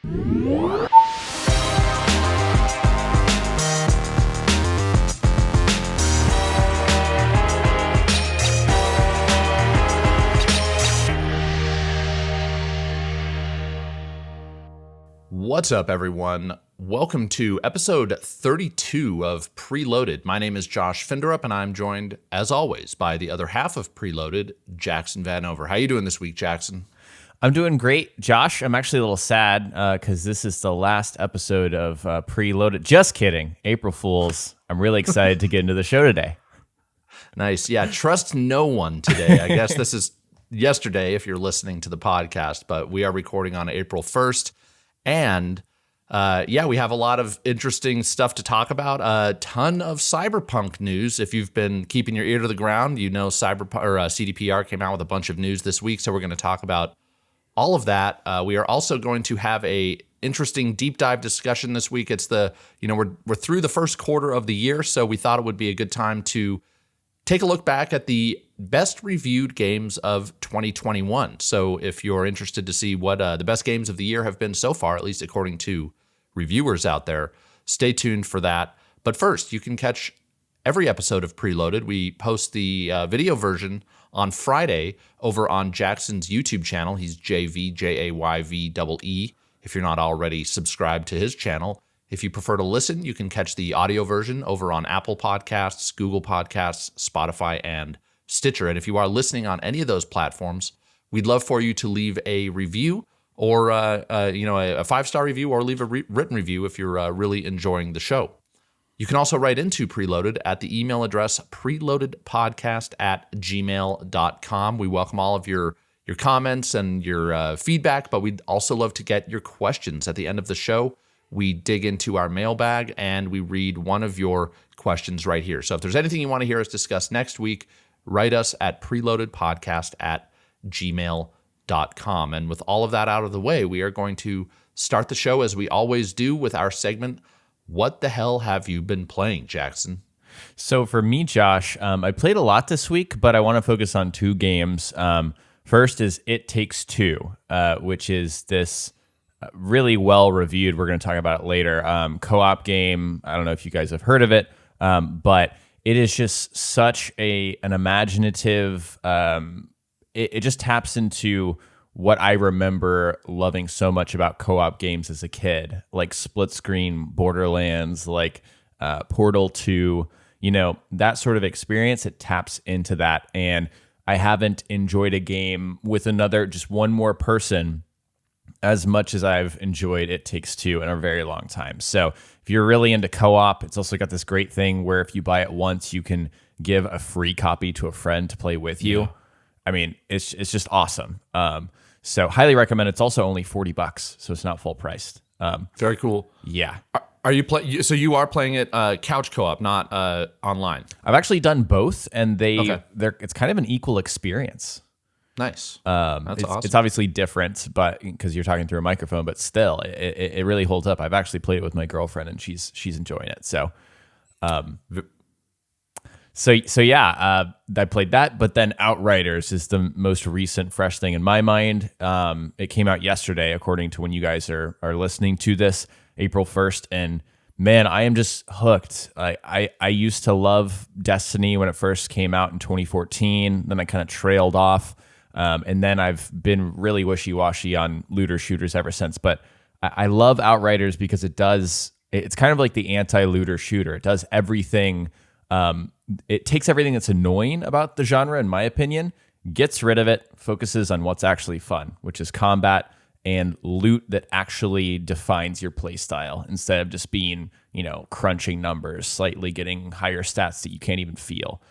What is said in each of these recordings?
What's up, everyone? Welcome to episode 32 of Preloaded. My name is Josh Finderup, and I'm joined, as always, by the other half of Preloaded, Jackson Vanover. How you doing this week, Jackson? I'm doing great, Josh. I'm actually a little sad because this is the last episode of Preloaded. Just kidding. April Fools. I'm really excited to get into the show today. Nice. Yeah, trust no one today. I guess this is yesterday if you're listening to the podcast, but we are recording on April 1st. And we have a lot of interesting stuff to talk about. A ton of Cyberpunk news. If you've been keeping your ear to the ground, you know CDPR came out with a bunch of news this week, so we're going to talk about all of that. We are also going to have a interesting deep dive discussion this week. It's we're through the first quarter of the year, so we thought it would be a good time to take a look back at the best reviewed games of 2021. So if you're interested to see what the best games of the year have been so far, at least according to reviewers out there, stay tuned for that. But first, you can catch every episode of Preloaded. We post the video version on Friday over on Jackson's YouTube channel. He's jayvee, Jayvee. If you're not already subscribed to his channel. If you prefer to listen, you can catch the audio version over on Apple Podcasts, Google Podcasts, Spotify, and Stitcher. And if you are listening on any of those platforms, we'd love for you to leave a review or a 5-star review, or leave a written review if you're really enjoying the show. You can also write into Preloaded at the email address preloadedpodcast@gmail.com. We welcome all of your comments and your feedback, but we'd also love to get your questions. At the end of the show, we dig into our mailbag and we read one of your questions right here. So if there's anything you want to hear us discuss next week, write us at preloadedpodcast@gmail.com. And with all of that out of the way, we are going to start the show as we always do with our segment, What the Hell Have You Been Playing, Jackson? So for me, Josh, I played a lot this week, but I want to focus on two games. First is It Takes Two, which is this really well reviewed. We're going to talk about it later. Co-op game. I don't know if you guys have heard of it, but it is just such an imaginative. It just taps into what I remember loving so much about co-op games as a kid, like split screen Borderlands, like Portal 2. That sort of experience. It taps into that, and I haven't enjoyed a game with just one more person as much as I've enjoyed It Takes Two in a very long time. So if you're really into co-op, it's also got this great thing where if you buy it once, you can give a free copy to a friend to play with you. Yeah. I mean, it's just awesome. So highly recommend. It's also only $40, so it's not full priced. Very cool. Yeah. Are you So you are playing it couch co-op, not online? I've actually done both, and it's kind of an equal experience. Nice. That's awesome. It's obviously different, but because you're talking through a microphone, but still, it really holds up. I've actually played it with my girlfriend, and she's enjoying it. So, I played that. But then Outriders is the most recent fresh thing in my mind. It came out yesterday, according to when you guys are listening to this, April 1st, and man, I am just hooked. I used to love Destiny when it first came out in 2014. Then I kind of trailed off. And then I've been really wishy-washy on looter shooters ever since. But I love Outriders because it's kind of like the anti-looter shooter. It does everything. It takes everything that's annoying about the genre, in my opinion, gets rid of it, focuses on what's actually fun, which is combat and loot that actually defines your play style instead of just being, crunching numbers, slightly getting higher stats that you can't even feel.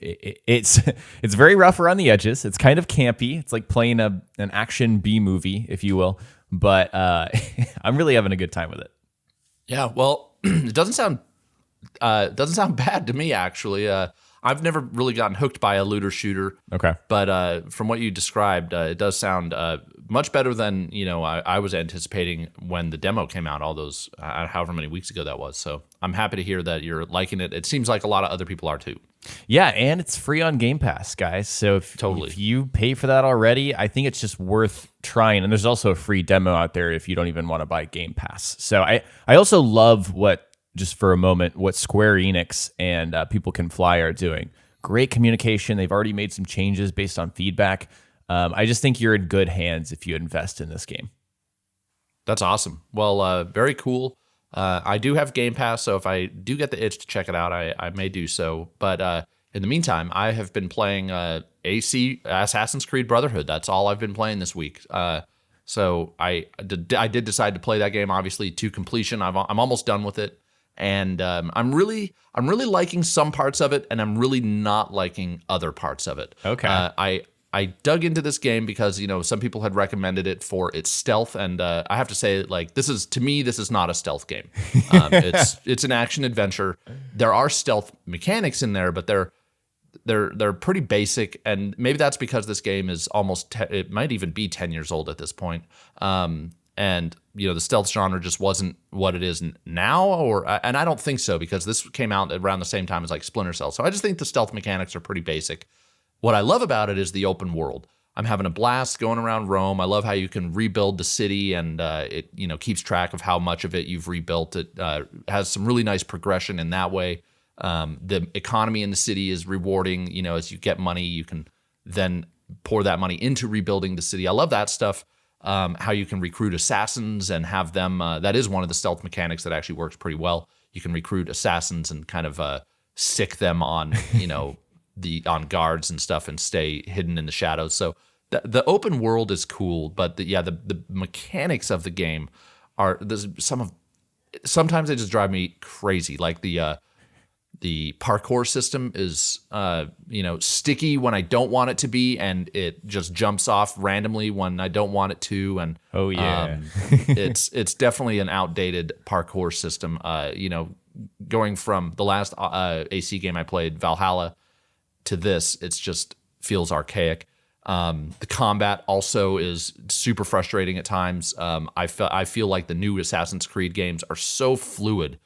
It's very rough around the edges. It's kind of campy. It's like playing an action B movie, if you will. But I'm really having a good time with it. Yeah, well, it doesn't sound bad to me, actually. I've never really gotten hooked by a looter shooter. Okay. But from what you described, it does sound much better than I was anticipating when the demo came out all those however many weeks ago that was. So I'm happy to hear that you're liking it. It seems like a lot of other people are too. Yeah, and it's free on Game Pass, guys. So if you pay for that already, I think it's just worth trying. And there's also a free demo out there if you don't even want to buy Game Pass. So I also love just for a moment, what Square Enix and People Can Fly are doing. Great communication. They've already made some changes based on feedback. I just think you're in good hands if you invest in this game. That's awesome. Well, very cool. I do have Game Pass, so if I do get the itch to check it out, I may do so. But in the meantime, I have been playing Assassin's Creed Brotherhood. That's all I've been playing this week. So I did decide to play that game, obviously, to completion. I'm almost done with it, and I'm really liking some parts of it, and I'm really not liking other parts of it. Okay. I dug into this game because some people had recommended it for its stealth, and I have to say, like, this is not a stealth game. It's an action adventure. There are stealth mechanics in there, but they're pretty basic, and maybe that's because this game is it might even be 10 years old at this point. And the stealth genre just wasn't what it is now, and I don't think so, because this came out around the same time as like Splinter Cell. So I just think the stealth mechanics are pretty basic. What I love about it is the open world. I'm having a blast going around Rome. I love how you can rebuild the city, and it keeps track of how much of it you've rebuilt. It has some really nice progression in that way. The economy in the city is rewarding. As you get money, you can then pour that money into rebuilding the city. I love that stuff. How you can recruit assassins and have them. That is one of the stealth mechanics that actually works pretty well. You can recruit assassins and kind of sick them on on guards and stuff and stay hidden in the shadows. So the open world is cool, but the mechanics of the game sometimes they just drive me crazy. Like the parkour system is sticky when I don't want it to be, and it just jumps off randomly when I don't want it to. And oh yeah, it's definitely an outdated parkour system. Going from the last AC game I played, Valhalla, to this, it's just feels archaic. The combat also is super frustrating at times. I feel like the new Assassin's Creed games are so fluid.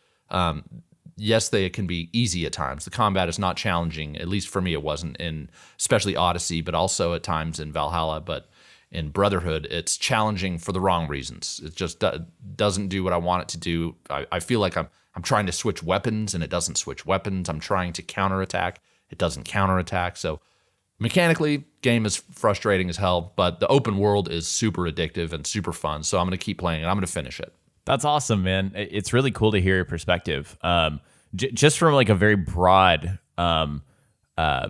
Yes, they can be easy at times. The combat is not challenging, at least for me it wasn't, especially Odyssey, but also at times in Valhalla. But in Brotherhood, it's challenging for the wrong reasons. It just doesn't do what I want it to do. I feel like I'm trying to switch weapons, and it doesn't switch weapons. I'm trying to counterattack. It doesn't counterattack. So mechanically, game is frustrating as hell, but the open world is super addictive and super fun. So I'm going to keep playing it. I'm going to finish it. That's awesome, man. It's really cool to hear your perspective. Just from like a very broad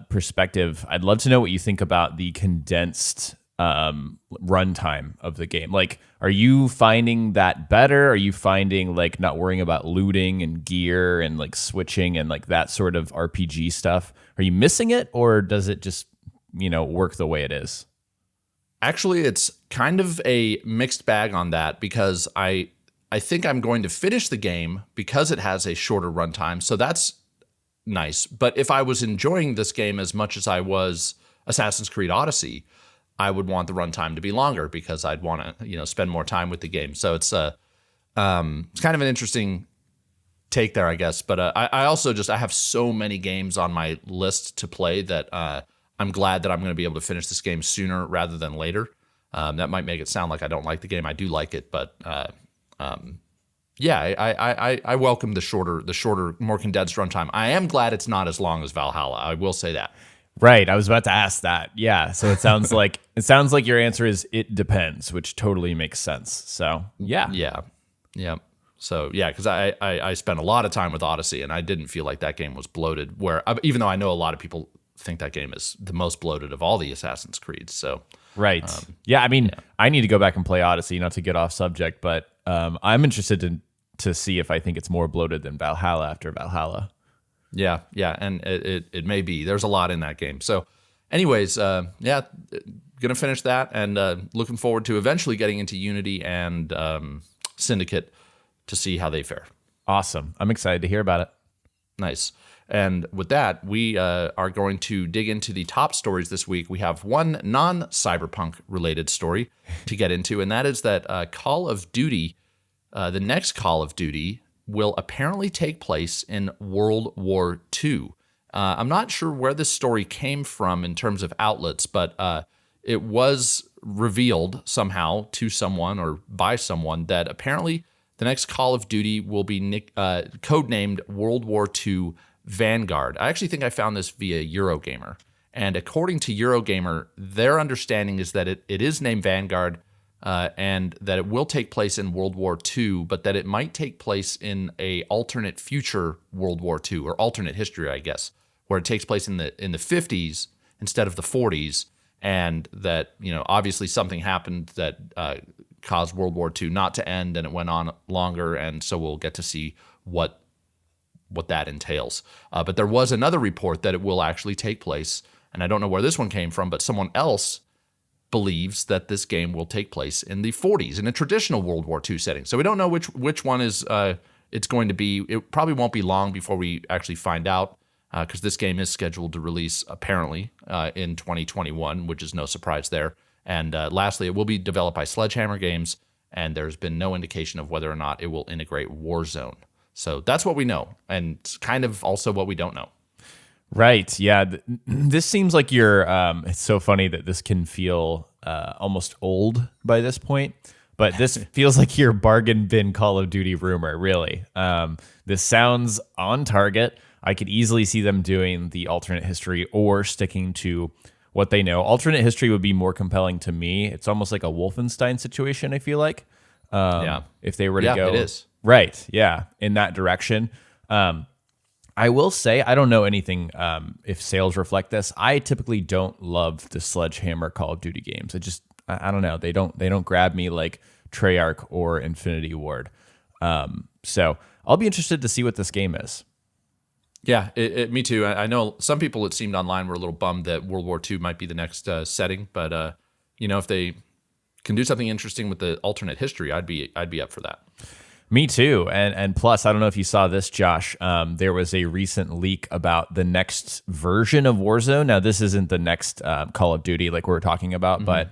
perspective, I'd love to know what you think about the condensed runtime of the game. Like, are you finding that better? Are you finding like not worrying about looting and gear and like switching and like that sort of RPG stuff? Are you missing it, or does it just work the way it is? Actually, it's kind of a mixed bag on that, because I think I'm going to finish the game because it has a shorter runtime. So that's nice. But if I was enjoying this game as much as I was Assassin's Creed Odyssey, I would want the runtime to be longer, because I'd want to, spend more time with the game. So it's kind of an interesting take there, I guess. But I also I have so many games on my list to play that I'm glad that I'm going to be able to finish this game sooner rather than later. That might make it sound like I don't like the game. I do like it, but I welcome the shorter, more condensed runtime. I am glad it's not as long as Valhalla. I will say that. Right. I was about to ask that. Yeah. So it sounds like your answer is it depends, which totally makes sense. So yeah. Yeah. So yeah, because I spent a lot of time with Odyssey, and I didn't feel like that game was bloated. Even though I know a lot of people think that game is the most bloated of all the Assassin's Creeds. So right. I need to go back and play Odyssey, not to get off subject, but I'm interested to see if I think it's more bloated than Valhalla after Valhalla. Yeah, and it may be. There's a lot in that game. So anyways, gonna finish that, and looking forward to eventually getting into Unity and Syndicate to see how they fare. Awesome. I'm excited to hear about it. Nice. And with that, we are going to dig into the top stories this week. We have one non-Cyberpunk related story to get into, and that is that Call of Duty, the next Call of Duty, will apparently take place in World War II. I'm not sure where this story came from in terms of outlets, but it was revealed somehow to someone or by someone that apparently the next Call of Duty will be codenamed World War II Vanguard. I actually think I found this via Eurogamer. And according to Eurogamer, their understanding is that it is named Vanguard and that it will take place in World War II, but that it might take place in a alternate future World War II, or alternate history, I guess, where it takes place in the 50s instead of the 40s. And that, obviously something happened that caused World War II not to end, and it went on longer, and so we'll get to see what that entails. But there was another report that it will actually take place, and I don't know where this one came from, but someone else believes that this game will take place in the 40s in a traditional World War II setting. So we don't know which one is it's going to be. It probably won't be long before we actually find out, because this game is scheduled to release apparently in 2021, which is no surprise there. And lastly, it will be developed by Sledgehammer Games, and there's been no indication of whether or not it will integrate Warzone. So that's what we know, and it's kind of also what we don't know. Right. Yeah. This seems like it's so funny that this can feel almost old by this point, but this feels like your bargain bin Call of Duty rumor, really. This sounds on target. I could easily see them doing the alternate history or sticking to what they know. Alternate history would be more compelling to me. It's almost like a Wolfenstein situation, I feel like. If they were to go. It is. Right. Yeah. In that direction. I will say, I don't know anything if sales reflect this. I typically don't love the Sledgehammer Call of Duty games. I don't know. They don't grab me like Treyarch or Infinity Ward. So I'll be interested to see what this game is. Yeah, me too. I know some people, it seemed online, were a little bummed that World War II might be the next setting, but if they can do something interesting with the alternate history, I'd be up for that. Me too. And plus, I don't know if you saw this, Josh. There was a recent leak about the next version of Warzone. Now, this isn't the next Call of Duty like we're talking about, but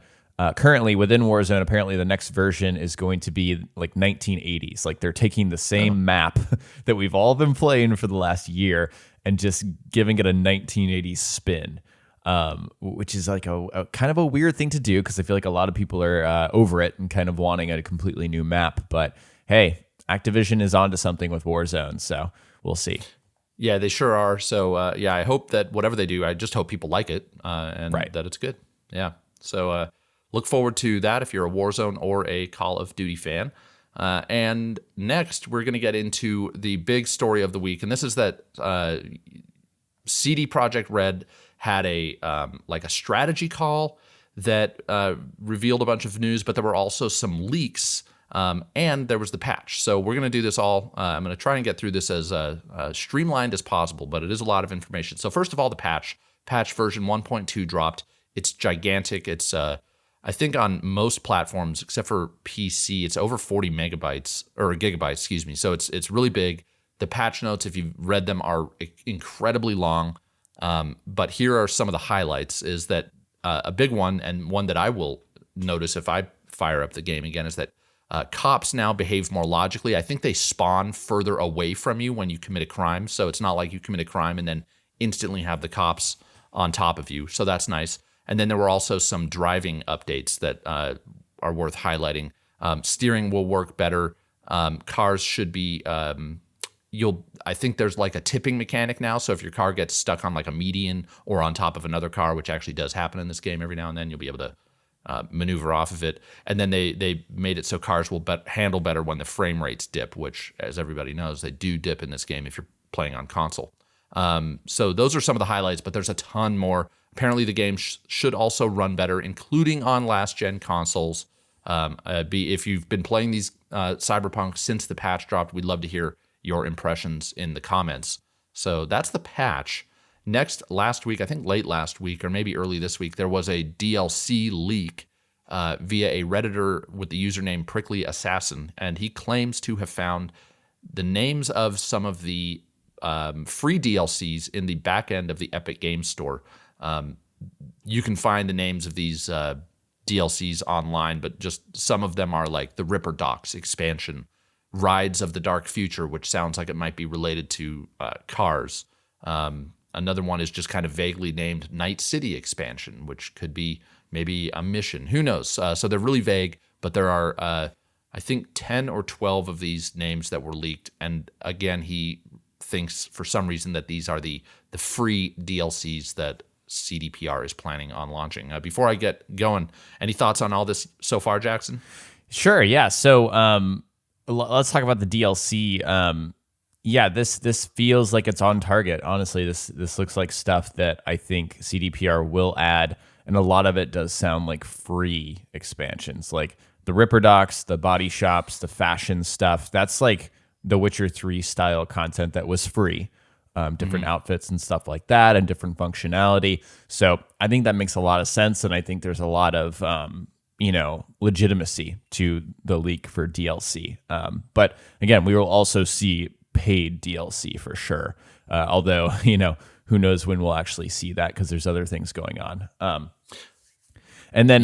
currently within Warzone, apparently the next version is going to be like 1980s. Like they're taking the same map that we've all been playing for the last year and just giving it a 1980s spin, which is like a kind of a weird thing to do because I feel like a lot of people are over it and kind of wanting a completely new map. But hey, Activision is onto something with Warzone, so we'll see. Yeah, they sure are. So, I hope that whatever they do, I just hope people like it and that it's good. Yeah. So, look forward to that if you're a Warzone or a Call of Duty fan. And next, we're going to get into the big story of the week, and this is that CD Projekt Red had a strategy call that revealed a bunch of news, but there were also some leaks. And there was the patch. So we're going to do this all. I'm going to try and get through this as streamlined as possible, but it is a lot of information. So first of all, the patch version 1.2 dropped. It's gigantic. It's, I think on most platforms, except for PC, it's over 40 megabytes or gigabytes, excuse me. So it's really big. The patch notes, if you've read them, are incredibly long. But here are some of the highlights is that a big one, and one that I will notice if I fire up the game again, is that cops now behave more logically. I think they spawn further away from you when you commit a crime. So it's not like you commit a crime and then instantly have the cops on top of you. So that's nice. And then there were also some driving updates that are worth highlighting. Steering will work better. Cars should be, I think there's like a tipping mechanic now. So if your car gets stuck on like a median or on top of another car, which actually does happen in this game every now and then, you'll be able to maneuver off of it. And then they made it so cars will handle better when the frame rates dip, which, as everybody knows, they do dip in this game if you're playing on console. So those are some of the highlights, but there's a ton more. Apparently the game should also run better, including on last-gen consoles. If you've been playing these Cyberpunk since the patch dropped, we'd love to hear your impressions in the comments. So that's the patch. Next, last week, I think late last week or maybe early this week, there was a DLC leak via a Redditor with the username Prickly Assassin, and he claims to have found the names of some of the free DLCs in the back end of the Epic Games Store. You can find the names of these DLCs online, but just some of them are like the Ripper Docks expansion, Rides of the Dark Future, which sounds like it might be related to cars. Another one is just kind of vaguely named Night City expansion, which could be maybe a mission. Who knows? So they're really vague, but there are, I think, 10 or 12 of these names that were leaked. And again, he thinks for some reason that these are the free DLCs that CDPR is planning on launching. Before I get going, any thoughts on all this so far, Jackson? Sure, yeah. So let's talk about the DLC. This feels like it's on target. Honestly, this looks like stuff that I think CDPR will add, and a lot of it does sound like free expansions, like the Ripper Docks, the body shops, the fashion stuff. That's like the Witcher 3 style content that was free, different outfits and stuff like that, and different functionality. So I think that makes a lot of sense, and I think there's a lot of legitimacy to the leak for DLC. But again, we will also see paid DLC for sure. Although, who knows when we'll actually see that, because there's other things going on. And then,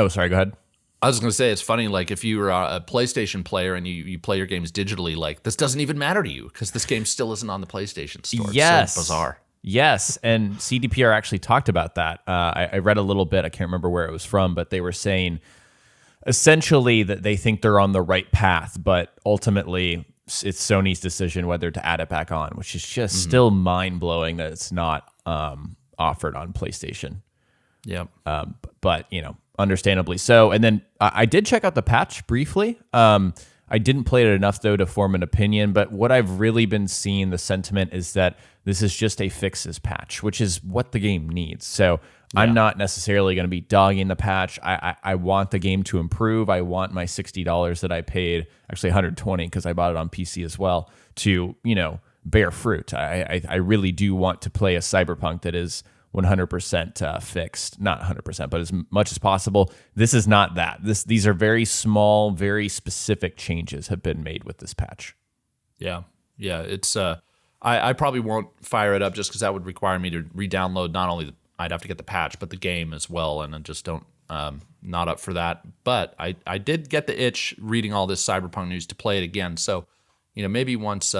sorry, go ahead. I was going to say, it's funny, like if you were a PlayStation player and you play your games digitally, like this doesn't even matter to you because this game still isn't on the PlayStation Store. Yes. It's so bizarre. Yes, and CDPR actually talked about that. I read a little bit. I can't remember where it was from, but they were saying essentially that they think they're on the right path, but ultimately it's Sony's decision whether to add it back on, which is just still mind-blowing that it's not offered on PlayStation. Yeah. But, understandably so. And then I did check out the patch briefly. I didn't play it enough, though, to form an opinion, but what I've really been seeing, the sentiment is that this is just a fixes patch, which is what the game needs. So I'm not necessarily going to be dogging the patch. I want the game to improve. I want my $60 that I paid, actually $120 because I bought it on PC as well, to, bear fruit. I really do want to play a Cyberpunk that is 100% fixed. Not 100%, but as much as possible. This is not that. These are very small, very specific changes have been made with this patch. Yeah. It's I probably won't fire it up just because that would require me to re-download not only I'd have to get the patch, but the game as well, and I just don't not up for that. But I did get the itch reading all this Cyberpunk news to play it again. So maybe once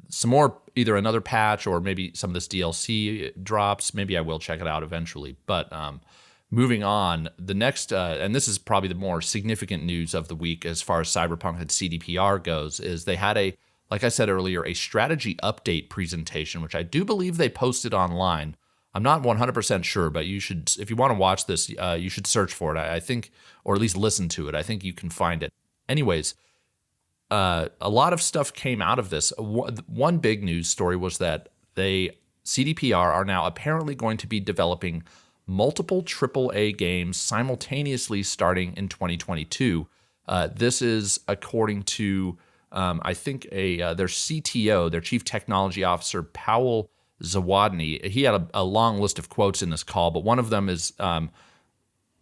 some more, either another patch or maybe some of this DLC drops, maybe I will check it out eventually. But moving on, the next, and this is probably the more significant news of the week as far as Cyberpunk and CDPR goes, is they had like I said earlier, a strategy update presentation, which I do believe they posted online. I'm not 100% sure, but you should, if you want to watch this, you should search for it. I think, or at least listen to it. I think you can find it. Anyways, a lot of stuff came out of this. One big news story was that CDPR are now apparently going to be developing multiple AAA games simultaneously starting in 2022. This is according to, I think, their CTO, their Chief Technology Officer, Powell Zawadny. He had a long list of quotes in this call, but one of them is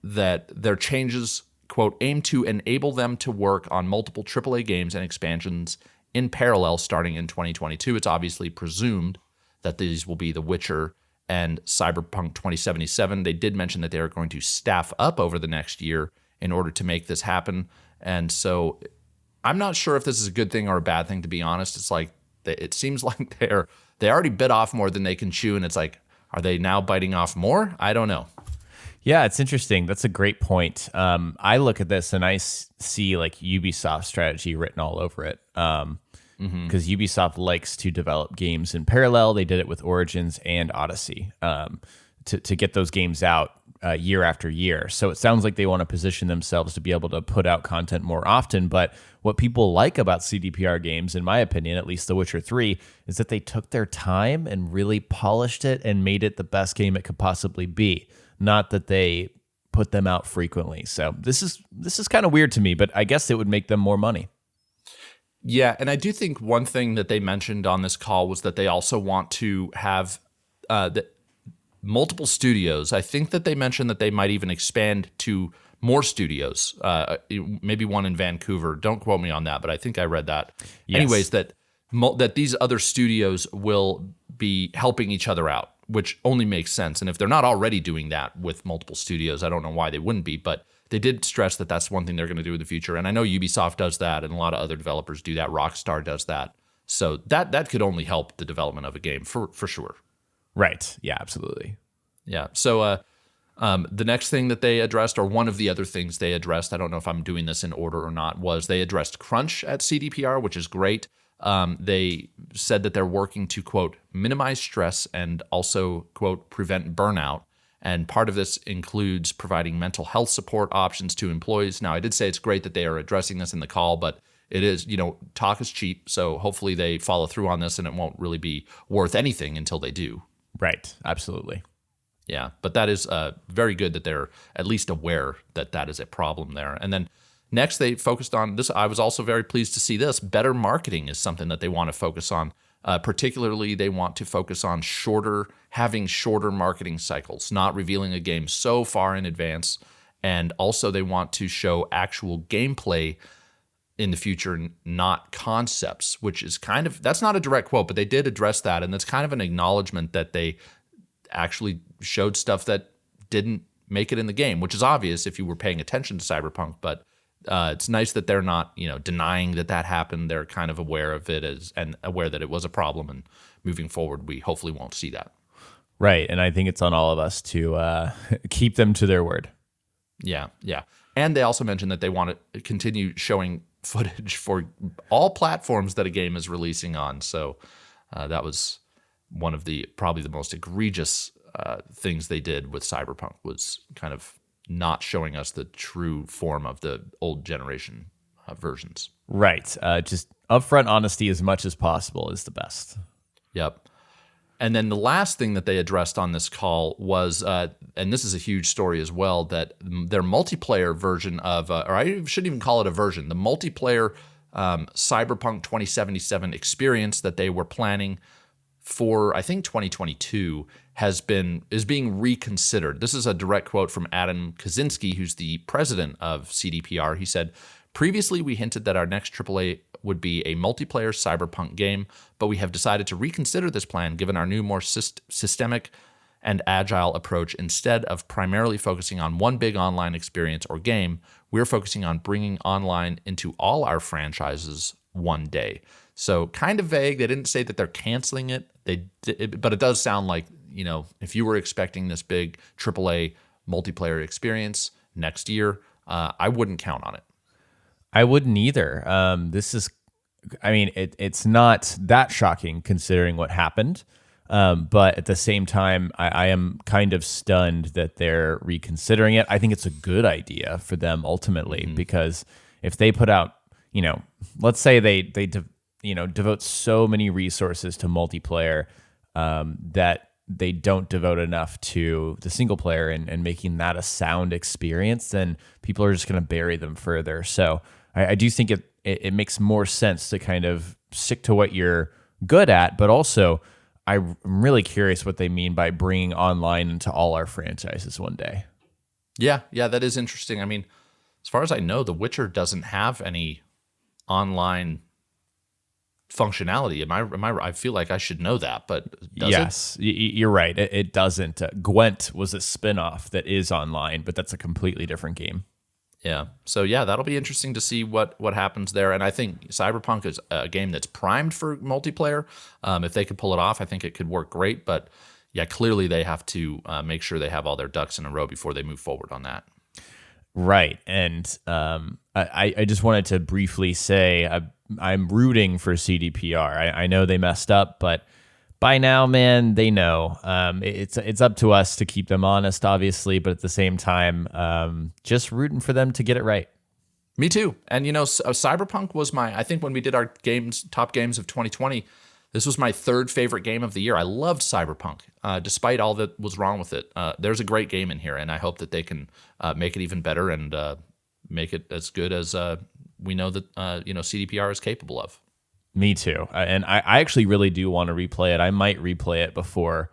that their changes, quote, aim to enable them to work on multiple AAA games and expansions in parallel starting in 2022. It's obviously presumed that these will be The Witcher and Cyberpunk 2077. They did mention that they are going to staff up over the next year in order to make this happen. And so I'm not sure if this is a good thing or a bad thing, to be honest. It's like, it seems like they already bit off more than they can chew. And it's like, are they now biting off more? I don't know. Yeah, it's interesting. That's a great point. I look at this and I see like Ubisoft strategy written all over it. Because Ubisoft likes to develop games in parallel. They did it with Origins and Odyssey to get those games out year after year. So it sounds like they want to position themselves to be able to put out content more often. But what people like about CDPR games, in my opinion, at least The Witcher 3, is that they took their time and really polished it and made it the best game it could possibly be. Not that they put them out frequently. So this is kind of weird to me, but I guess it would make them more money. Yeah, and I do think one thing that they mentioned on this call was that they also want to have multiple studios. I think that they mentioned that they might even expand to more studios, maybe one in Vancouver. Don't quote me on that, but I think I read that. Yes. Anyways, that that these other studios will be helping each other out, which only makes sense. And if they're not already doing that with multiple studios, I don't know why they wouldn't be, but they did stress that that's one thing they're going to do in the future. And I know Ubisoft does that, and a lot of other developers do that. Rockstar does that. So that could only help the development of a game for sure. Right. Yeah, absolutely. Yeah. So the next thing that they addressed, or one of the other things they addressed, I don't know if I'm doing this in order or not, was they addressed crunch at CDPR, which is great. They said that they're working to, quote, minimize stress and also, quote, prevent burnout. And part of this includes providing mental health support options to employees. Now, I did say it's great that they are addressing this in the call, but it is, talk is cheap. So hopefully they follow through on this and it won't really be worth anything until they do. Right. Absolutely. Yeah. But that is very good that they're at least aware that that is a problem there. And then next, they focused on this. I was also very pleased to see this. Better marketing is something that they want to focus on. Particularly, they want to focus on having shorter marketing cycles, not revealing a game so far in advance. And also, they want to show actual gameplay in the future, not concepts, which is that's not a direct quote, but they did address that. And that's kind of an acknowledgement that they actually showed stuff that didn't make it in the game, which is obvious if you were paying attention to Cyberpunk, but it's nice that they're not, denying that happened. They're kind of aware of it and aware that it was a problem. And moving forward, we hopefully won't see that. Right. And I think it's on all of us to keep them to their word. Yeah. Yeah. And they also mentioned that they want to continue showing footage for all platforms that a game is releasing on. So that was one of probably the most egregious things they did with Cyberpunk, was kind of not showing us the true form of the old generation versions. Right. Just upfront honesty as much as possible is the best. Yep. And then the last thing that they addressed on this call was, and this is a huge story as well, that their multiplayer version of, or I shouldn't even call it a version, the multiplayer Cyberpunk 2077 experience that they were planning for, I think, 2022 is being reconsidered. This is a direct quote from Adam Kaczynski, who's the president of CDPR. He said, "Previously, we hinted that our next AAA would be a multiplayer Cyberpunk game, but we have decided to reconsider this plan given our new, more systemic and agile approach. Instead of primarily focusing on one big online experience or game, we're focusing on bringing online into all our franchises one day." So kind of vague. They didn't say that they're canceling it. But it does sound like, if you were expecting this big AAA multiplayer experience next year, I wouldn't count on it. I wouldn't either. It's not that shocking considering what happened. But at the same time, I am kind of stunned that they're reconsidering it. I think it's a good idea for them ultimately, because if they put out, let's say they devote so many resources to multiplayer that they don't devote enough to the single player and making that a sound experience, then people are just going to bury them further. So I do think it makes more sense to kind of stick to what you're good at, but also I'm really curious what they mean by bringing online into all our franchises one day. Yeah, that is interesting. I mean, as far as I know, The Witcher doesn't have any online functionality. I feel like I should know that, but does yes, you're right. It doesn't. Gwent was a spinoff that is online, but that's a completely different game. Yeah. So yeah, that'll be interesting to see what happens there. And I think Cyberpunk is a game that's primed for multiplayer. If they could pull it off, I think it could work great. But yeah, clearly they have to make sure they have all their ducks in a row before they move forward on that. Right. And I just wanted to briefly say I'm rooting for CDPR. I know they messed up, but by now, man, they know. It's up to us to keep them honest, obviously, but at the same time, just rooting for them to get it right. Me too. And Cyberpunk was I think when we did our top games of 2020, this was my third favorite game of the year. I loved Cyberpunk, despite all that was wrong with it. There's a great game in here, and I hope that they can make it even better and make it as good as we know that CDPR is capable of. Me too. And I actually really do want to replay it. I might replay it before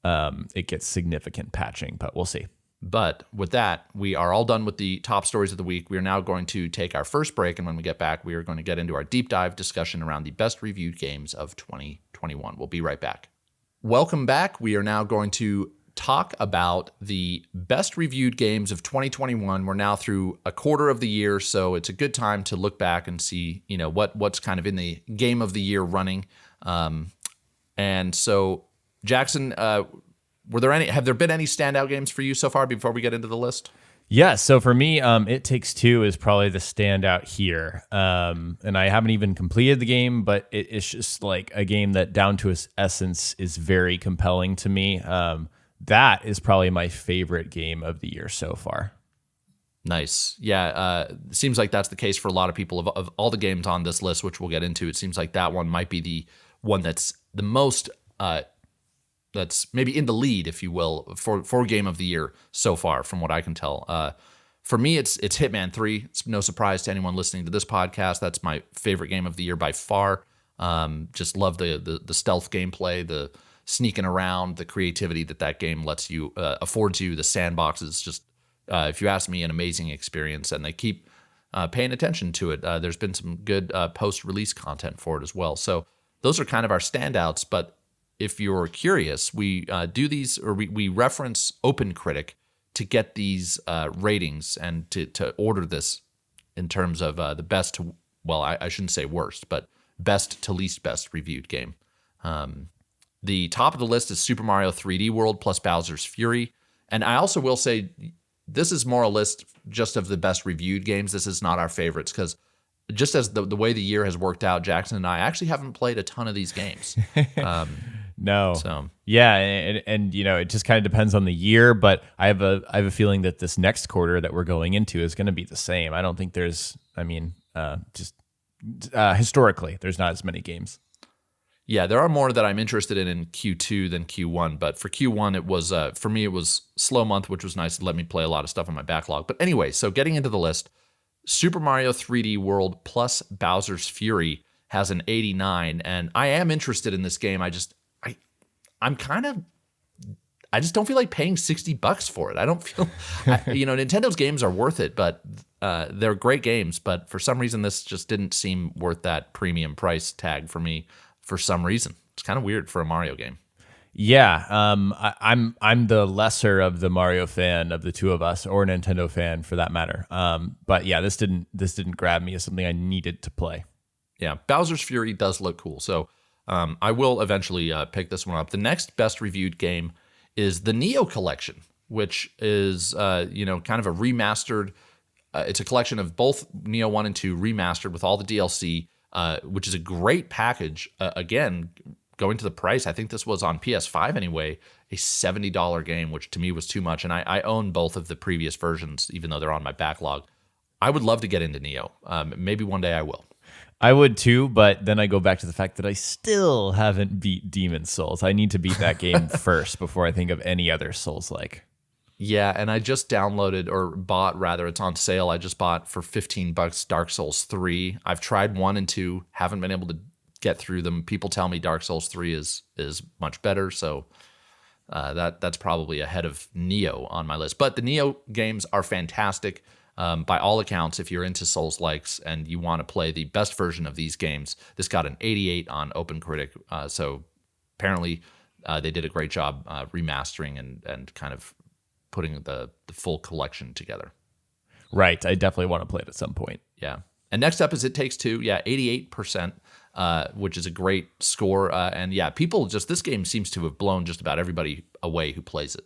it gets significant patching, but we'll see. But with that, we are all done with the top stories of the week. We are now going to take our first break, and when we get back, we are going to get into our deep dive discussion around the best reviewed games of 2021. We'll be right back. Welcome back. We are now going to talk about the best reviewed games of 2021. We're now through a quarter of the year, so it's a good time to look back and see, what's kind of in the game of the year running. And so, Jackson, have there been any standout games for you so far before we get into the list? Yeah, so for me, It Takes Two is probably the standout here. And I haven't even completed the game, but it's just like a game that down to its essence is very compelling to me. That is probably my favorite game of the year so far. Nice. Yeah, seems like that's the case for a lot of people. Of all the games on this list, which we'll get into, it seems like that one might be the one that's the most, that's maybe in the lead, if you will, for game of the year so far, from what I can tell. For me, it's Hitman 3. It's no surprise to anyone listening to this podcast. That's my favorite game of the year by far. Just love the stealth gameplay, the sneaking around, the creativity that game lets you, affords you. The sandbox is just, if you ask me, an amazing experience, and they keep paying attention to it. There's been some good post-release content for it as well. So those are kind of our standouts. But if you're curious, we do these, or we reference OpenCritic to get these ratings and to order this in terms of the best to, well, I shouldn't say worst, but best to least best reviewed game. The top of the list is Super Mario 3D World plus Bowser's Fury. And I also will say this is more a list just of the best reviewed games. This is not our favorites, because just as the way the year has worked out, Jackson and I actually haven't played a ton of these games. No. So yeah, and it just kind of depends on the year, but I have a feeling that this next quarter that we're going into is going to be the same. I don't think there's, historically, there's not as many games. Yeah, there are more that I'm interested in Q2 than Q1, but for Q1, it was, for me, it was slow month, which was nice to let me play a lot of stuff on my backlog. But anyway, so getting into the list, Super Mario 3D World plus Bowser's Fury has an 89, and I am interested in this game. I just don't feel like paying $60 for it. I don't feel, Nintendo's games are worth it, but they're great games. But for some reason, this just didn't seem worth that premium price tag for me. For some reason, it's kind of weird for a Mario game. Yeah, I'm the lesser of the Mario fan of the two of us, or Nintendo fan for that matter. But yeah, this didn't grab me as something I needed to play. Yeah, Bowser's Fury does look cool, so I will eventually pick this one up. The next best reviewed game is the Neo Collection, which is kind of a remastered. It's a collection of both Neo 1 and 2 remastered with all the DLC. Which is a great package. Again, going to the price, I think this was on PS5 anyway, a $70 game, which to me was too much. And I own both of the previous versions, even though they're on my backlog. I would love to get into Neo. Maybe one day I will. I would too, but then I go back to the fact that I still haven't beat Demon's Souls. I need to beat that game first before I think of any other Souls-like. Yeah, and I just downloaded, or bought rather, it's on sale. I just bought for $15 Dark Souls 3. I've tried 1 and 2, haven't been able to get through them. People tell me Dark Souls 3 is much better, so that's probably ahead of Neo on my list. But the Neo games are fantastic. By all accounts, if you're into Souls-likes and you want to play the best version of these games, this got an 88 on OpenCritic. So apparently they did a great job remastering and kind of putting the full collection together. Right. I definitely want to play it at some point. Yeah. And next up is It Takes Two. Yeah, 88%, which is a great score. And yeah, this game seems to have blown just about everybody away who plays it.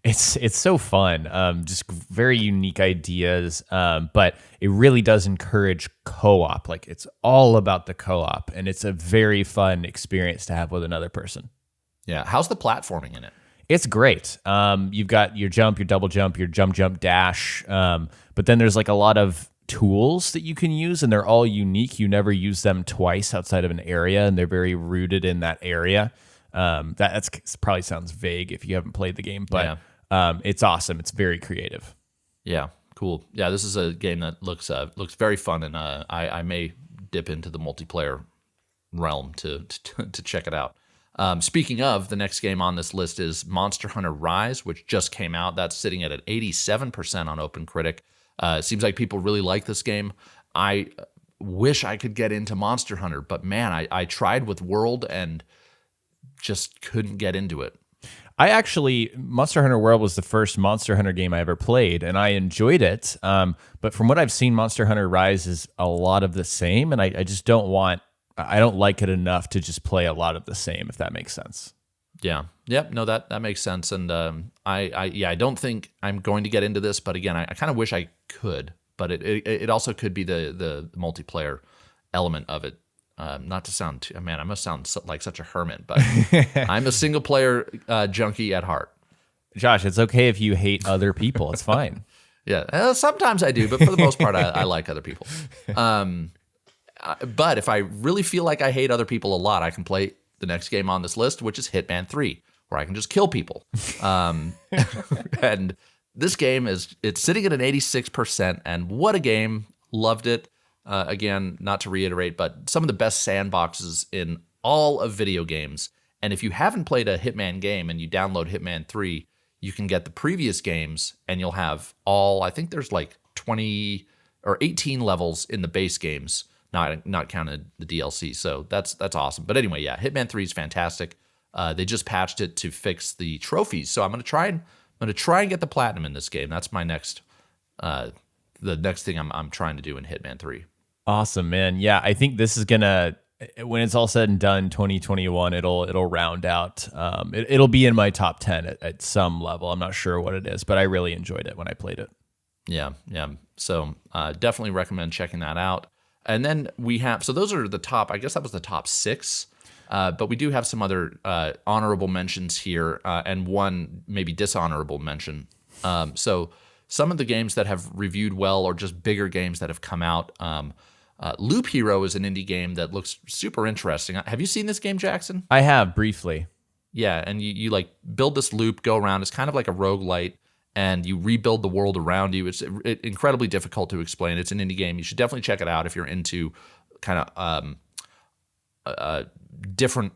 It's so fun. Just very unique ideas. But it really does encourage co-op. Like, it's all about the co-op, and it's a very fun experience to have with another person. Yeah. How's the platforming in it? It's great. You've got your jump, your double jump, your jump, dash. But then there's like a lot of tools that you can use, and they're all unique. You never use them twice outside of an area, and they're very rooted in that area. That's probably sounds vague if you haven't played the game, but it's awesome. It's very creative. Yeah, cool. Yeah, this is a game that looks very fun, and I may dip into the multiplayer realm to check it out. Speaking of, the next game on this list is Monster Hunter Rise, which just came out. That's sitting at an 87% on OpenCritic. It seems like people really like this game. I wish I could get into Monster Hunter, but man, I tried with World and just couldn't get into it. Monster Hunter World was the first Monster Hunter game I ever played, and I enjoyed it. But from what I've seen, Monster Hunter Rise is a lot of the same, and I just don't like it enough to just play a lot of the same, if that makes sense. Yeah. Yep. No, that makes sense. And I don't think I'm going to get into this, but again, I kind of wish I could, but it also could be the multiplayer element of it. Not to sound I must sound like such a hermit, but I'm a single player junkie at heart. Josh, it's okay if you hate other people. It's fine. Yeah. Sometimes I do, but for the most part, I like other people. But if I really feel like I hate other people a lot, I can play the next game on this list, which is Hitman 3, where I can just kill people. And this game it's sitting at an 86%, and what a game. Loved it. Again, not to reiterate, but some of the best sandboxes in all of video games. And if you haven't played a Hitman game and you download Hitman 3, you can get the previous games and you'll have I think there's like 20 or 18 levels in the base games. Not counted the DLC, so that's awesome. But anyway, yeah, Hitman 3 is fantastic. They just patched it to fix the trophies, so I'm gonna try and get the platinum in this game. That's my next, the next thing I'm trying to do in Hitman 3. Awesome, man. Yeah, I think this is gonna, when it's all said and done, 2021, it'll round out. It'll be in my top 10 at some level. I'm not sure what it is, but I really enjoyed it when I played it. Yeah. So definitely recommend checking that out. And then we have, so those are the top, I guess that was the top 6, but we do have some other honorable mentions here and one maybe dishonorable mention. So some of the games that have reviewed well or just bigger games that have come out. Loop Hero is an indie game that looks super interesting. Have you seen this game, Jackson? I have, briefly. Yeah, and you like build this loop, go around. It's kind of like a roguelite. And you rebuild the world around you. It's incredibly difficult to explain. It's an indie game. You should definitely check it out if you're into kind of different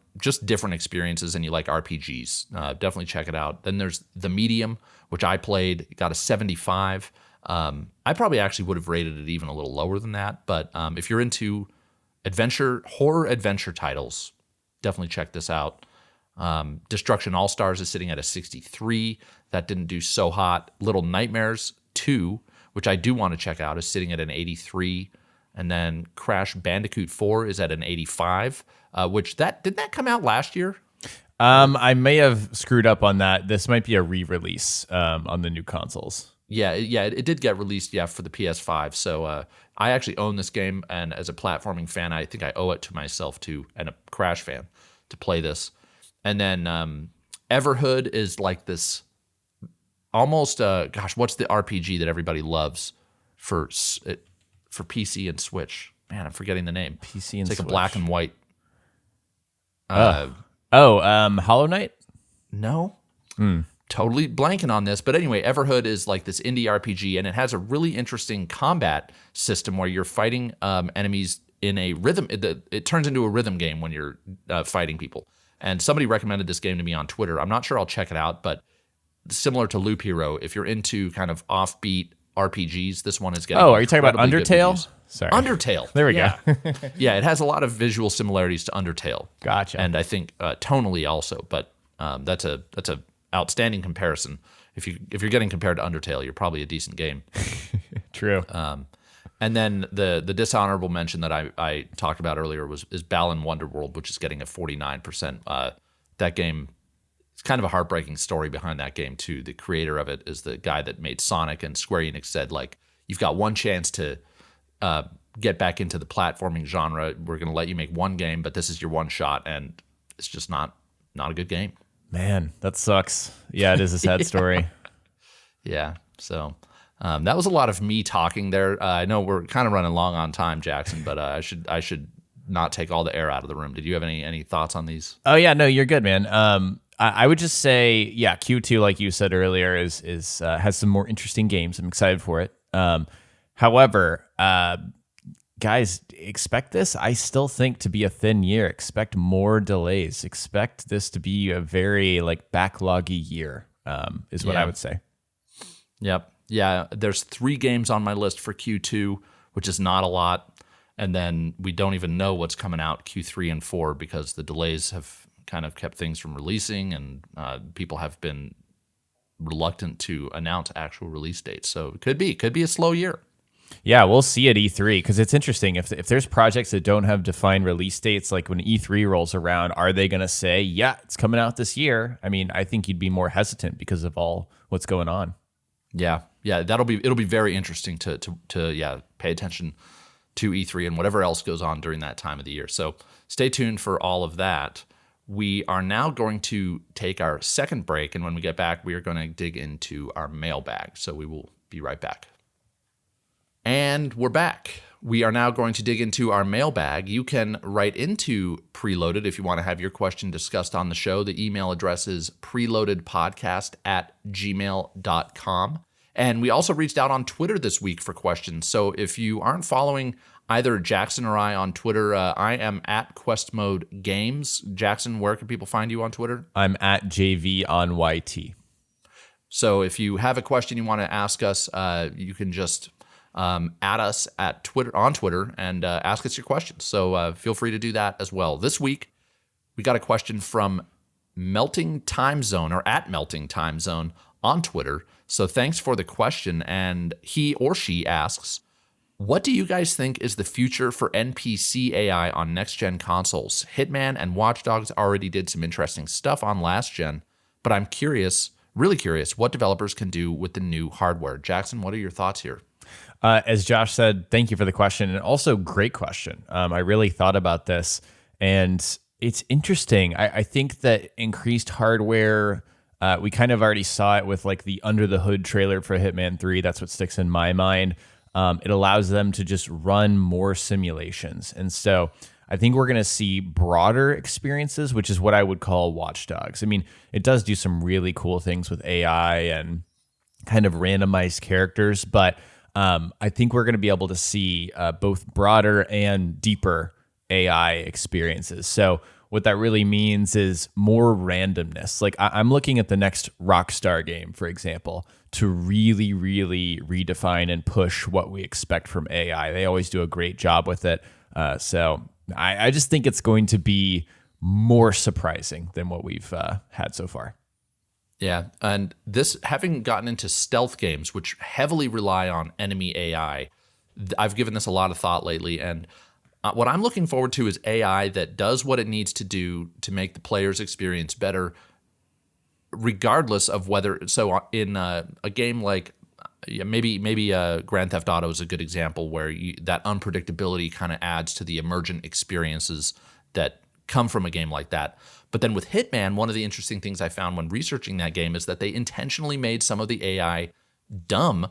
experiences and you like RPGs. Definitely check it out. Then there's The Medium, which I played. It got a 75. I probably actually would have rated it even a little lower than that. But if you're into horror adventure titles, definitely check this out. Destruction All-Stars is sitting at a 63. That didn't do so hot. Little Nightmares 2, which I do want to check out, is sitting at an 83. And then Crash Bandicoot 4 is at an 85, which didn't that come out last year? I may have screwed up on that. This might be a re-release on the new consoles. Yeah, it did get released, for the PS5. So I actually own this game, and as a platforming fan, I think I owe it to myself and a Crash fan to play this. And then Everhood is like this almost, what's the RPG that everybody loves for PC and Switch? Man, I'm forgetting the name. PC and Switch. It's like a black and white. Hollow Knight? No. Totally blanking on this. But anyway, Everhood is like this indie RPG, and it has a really interesting combat system where you're fighting enemies in a rhythm. It turns into a rhythm game when you're fighting people. And somebody recommended this game to me on Twitter. I'm not sure I'll check it out, but similar to Loop Hero, if you're into kind of offbeat RPGs, this one is getting. Oh, are you talking about Undertale? Sorry, Undertale. There we go. Yeah, it has a lot of visual similarities to Undertale. Gotcha. And I think tonally also, but that's a outstanding comparison. If you're getting compared to Undertale, you're probably a decent game. True. And then the dishonorable mention that I talked about earlier is Balan Wonderworld, which is getting a 49%. That game, it's kind of a heartbreaking story behind that game too. The creator of it is the guy that made Sonic, and Square Enix said, like, you've got one chance to get back into the platforming genre. We're going to let you make one game, but this is your one shot, and it's just not a good game. Man, that sucks. Yeah, it is a sad story. Yeah, so... that was a lot of me talking there. I know we're kind of running long on time, Jackson, but I should not take all the air out of the room. Did you have any thoughts on these? Oh yeah, no, you're good, man. I would just say, yeah, Q2, like you said earlier, is has some more interesting games. I'm excited for it. However, guys, expect this, I still think, to be a thin year. Expect more delays. Expect this to be a very like backloggy year, is what I would say. Yep. Yeah, there's 3 games on my list for Q2, which is not a lot. And then we don't even know what's coming out Q3 and 4 because the delays have kind of kept things from releasing, and people have been reluctant to announce actual release dates. So it could be a slow year. Yeah, we'll see at E3 because it's interesting. If there's projects that don't have defined release dates, like when E3 rolls around, are they going to say, yeah, it's coming out this year? I mean, I think you'd be more hesitant because of all what's going on. Yeah, it'll be very interesting to pay attention to E3 and whatever else goes on during that time of the year. So stay tuned for all of that. We are now going to take our second break, and when we get back, we are going to dig into our mailbag. So we will be right back. And we're back. We are now going to dig into our mailbag. You can write into Preloaded if you want to have your question discussed on the show. The email address is preloadedpodcast@gmail.com. And we also reached out on Twitter this week for questions. So if you aren't following either Jackson or I on Twitter, I am at Quest Mode Games. Jackson, where can people find you on Twitter? I'm at jayvee on YT. So if you have a question you want to ask us, you can just add us at on Twitter and ask us your questions. So feel free to do that as well. This week, we got a question from Melting Time Zone, or at Melting Time Zone on Twitter. So thanks for the question. And he or she asks, what do you guys think is the future for NPC AI on next-gen consoles? Hitman and Watch Dogs already did some interesting stuff on last gen, but I'm curious, really curious, what developers can do with the new hardware. Jackson, what are your thoughts here? As Josh said, thank you for the question, and also great question. I really thought about this, and it's interesting. I think that increased hardware, we kind of already saw it with like the Under the Hood trailer for Hitman 3. That's what sticks in my mind. It allows them to just run more simulations. And so I think we're going to see broader experiences, which is what I would call Watch Dogs. I mean, it does do some really cool things with AI and kind of randomized characters, but I think we're going to be able to see both broader and deeper AI experiences. So what that really means is more randomness. Like I'm looking at the next Rockstar game, for example, to really, really redefine and push what we expect from AI. They always do a great job with it. So I just think it's going to be more surprising than what we've had so far. Yeah, and this, having gotten into stealth games, which heavily rely on enemy AI, I've given this a lot of thought lately, and what I'm looking forward to is AI that does what it needs to do to make the player's experience better, regardless of whether. So in a game like maybe Grand Theft Auto is a good example where that unpredictability kind of adds to the emergent experiences that come from a game like that. But then with Hitman, one of the interesting things I found when researching that game is that they intentionally made some of the AI dumb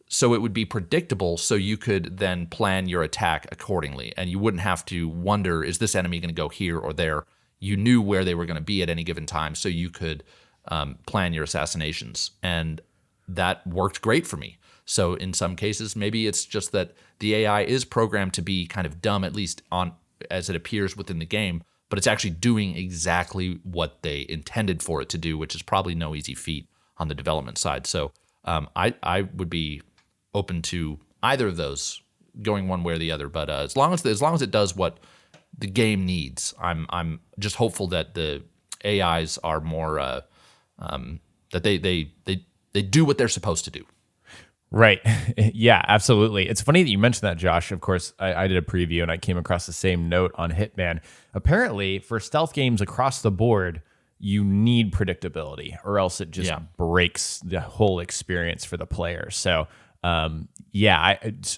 so it would be predictable, so you could then plan your attack accordingly. And you wouldn't have to wonder, is this enemy going to go here or there? You knew where they were going to be at any given time, so you could plan your assassinations. And that worked great for me. So in some cases, maybe it's just that the AI is programmed to be kind of dumb, at least as it appears within the game, but it's actually doing exactly what they intended for it to do, which is probably no easy feat on the development side. So I would be open to either of those going one way or the other. But as long as it does what the game needs, I'm just hopeful that the AIs are more that they do what they're supposed to do. Right. Yeah, absolutely. It's funny that you mentioned that, Josh. Of course, I did a preview and I came across the same note on Hitman. Apparently, for stealth games across the board, you need predictability or else it just breaks the whole experience for the player. So,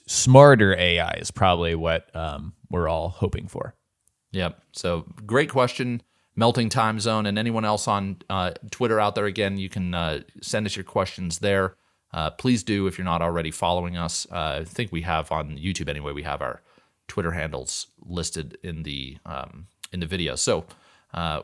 smarter AI is probably what we're all hoping for. Yep. So great question, Melting Time Zone, and anyone else on Twitter out there. Again, you can send us your questions there. Please do if you're not already following us. I think we have on YouTube anyway. We have our Twitter handles listed in the video. So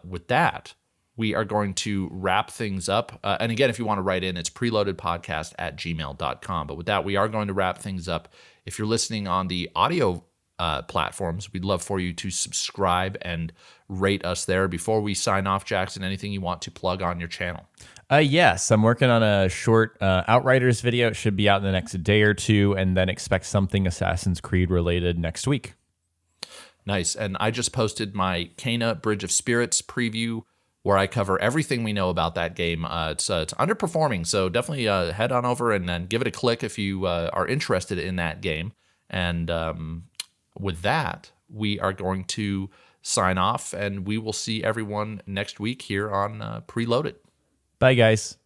with that, we are going to wrap things up. And again, if you want to write in, it's preloadedpodcast@gmail.com. But with that, we are going to wrap things up. If you're listening on the audio platforms. We'd love for you to subscribe and rate us there. Before we sign off, Jackson, anything you want to plug on your channel? Yes, I'm working on a short Outriders video. It should be out in the next day or two, and then expect something Assassin's Creed related next week. Nice. And I just posted my Cana Bridge of Spirits preview where I cover everything we know about that game. It's underperforming, so definitely head on over and then give it a click if you are interested in that game. And with that, we are going to sign off, and we will see everyone next week here on Preloaded. Bye, guys.